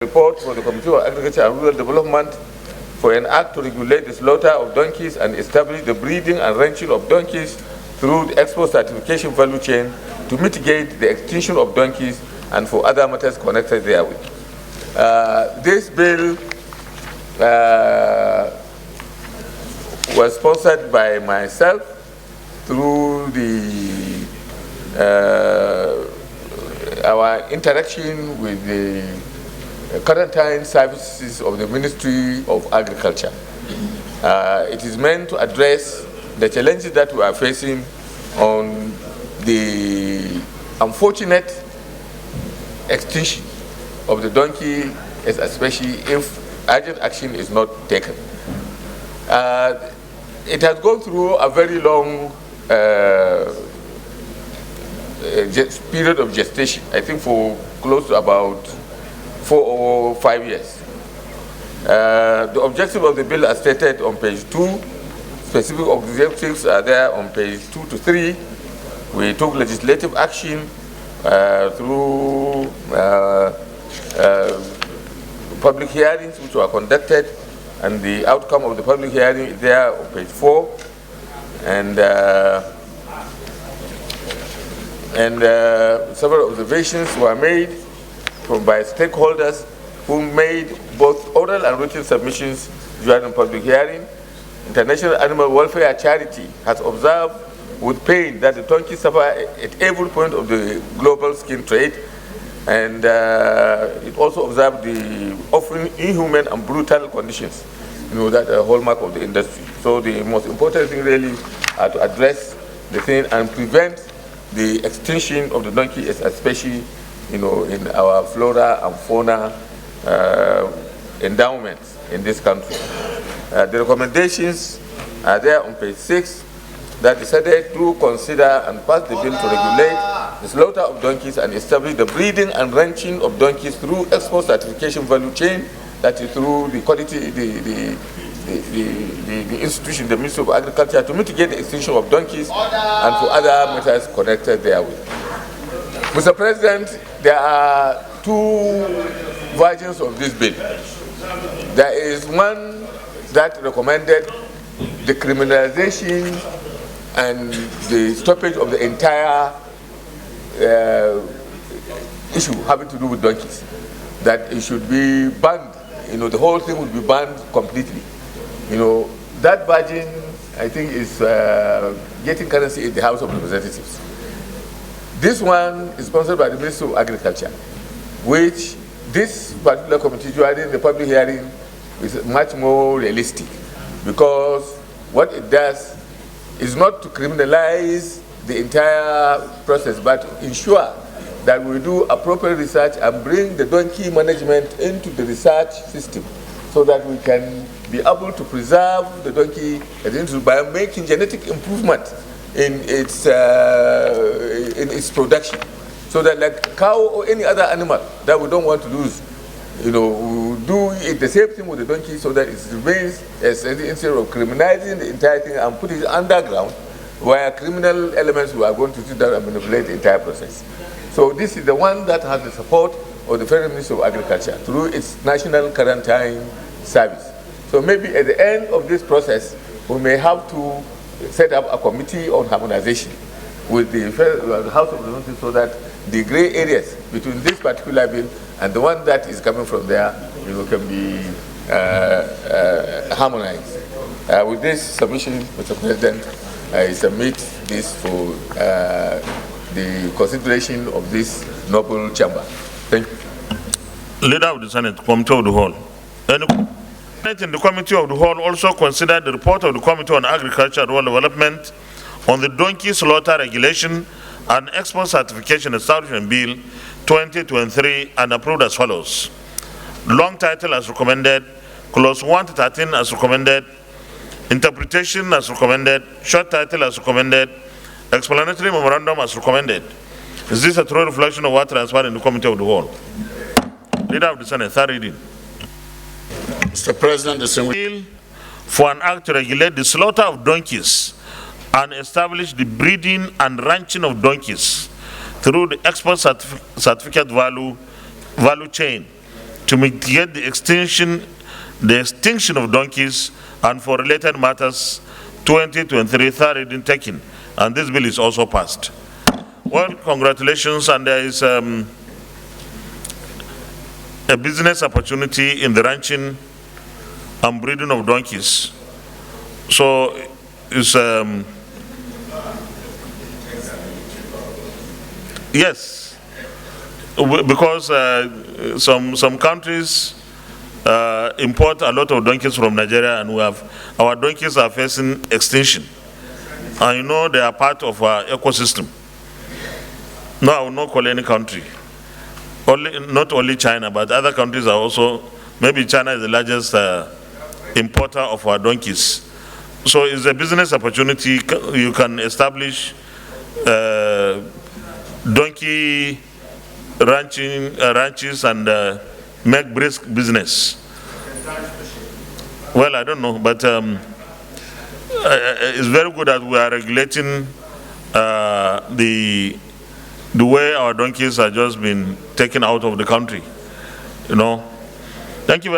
Report for the Committee on Agriculture and Rural Development for an act to regulate the slaughter of donkeys and establish the breeding and ranching of donkeys through the export certification value chain to mitigate the extinction of donkeys and for other matters connected therewith. This bill was sponsored by myself through our interaction with the quarantine services of the Ministry of Agriculture. It is meant to address the challenges that we are facing on the unfortunate extinction of the donkey, especially if urgent action is not taken. It has gone through a very long period of gestation, I think for close to about 4 or 5 years. The objective of the bill are stated on page 2. Specific objectives are there on page 2 to 3. We took legislative action through public hearings which were conducted, and the outcome of the public hearing is there on page 4. And several observations were made by stakeholders who made both oral and written submissions during public hearing. International Animal Welfare Charity has observed with pain that the donkey suffer at every point of the global skin trade, and it also observed the often inhuman and brutal conditions, that are a hallmark of the industry. So the most important thing really are to address the thing and prevent the extinction of the donkey, especially in our flora and fauna endowments in this country. The recommendations are there on page 6, that decided to consider and pass the bill to regulate the slaughter of donkeys and establish the breeding and ranching of donkeys through export certification value chain, that is through the quality, the institution, the Ministry of Agriculture, to mitigate the extinction of donkeys and for other matters connected therewith. Mr. President, there are 2 versions of this bill. There is one that recommended the criminalization and the stoppage of the entire issue having to do with donkeys, that it should be banned, the whole thing would be banned completely. That version, I think, is getting currency in the House of Representatives. This one is sponsored by the Ministry of Agriculture, which this particular committee during the public hearing is much more realistic, because what it does is not to criminalize the entire process, but to ensure that we do appropriate research and bring the donkey management into the research system, so that we can be able to preserve the donkey by making genetic improvement in its production, so that like cow or any other animal that we don't want to lose, we do it the same thing with the donkey, so that it remains instead of criminalizing the entire thing and put it underground, where criminal elements are going to sit down and manipulate the entire process. So this is the one that has the support of the Federal Ministry of Agriculture through its National Quarantine Service. So maybe at the end of this process, we may have to set up a committee on harmonization with the House of Representatives, so that the gray areas between this particular bill and the one that is coming from there, can be harmonized. With this submission, Mr. President, I submit this for the consideration of this noble chamber. Thank you. Leader of the Senate, Committee of the Whole. In the Committee of the Whole also considered the report of the Committee on Agriculture and Rural Development on the donkey slaughter regulation and export certification establishment bill 2023 and approved as follows. Long title as recommended, clause 1 to 13 as recommended, interpretation as recommended, short title as recommended, explanatory memorandum as recommended. Is this a true reflection of what transpired in the Committee of the Whole? Leader of the Senate, third reading. Mr. President, the bill for an act to regulate the slaughter of donkeys and establish the breeding and ranching of donkeys through the export certificate value chain to mitigate the extinction of donkeys and for related matters 2023 third reading taken, and this bill is also passed. Well, congratulations, and there is a business opportunity in the ranching and breeding of donkeys. So it's yes, because some countries import a lot of donkeys from Nigeria, and our donkeys are facing extinction. And you know they are part of our ecosystem. No, I will not call any country. Not only China, but other countries are also. Maybe China is the largest importer of our donkeys. So it's a business opportunity. You can establish donkey ranches and make brisk business. Well, I don't know, but it's very good that we are regulating the way our donkeys are just been taken out of the country. You know. Thank you very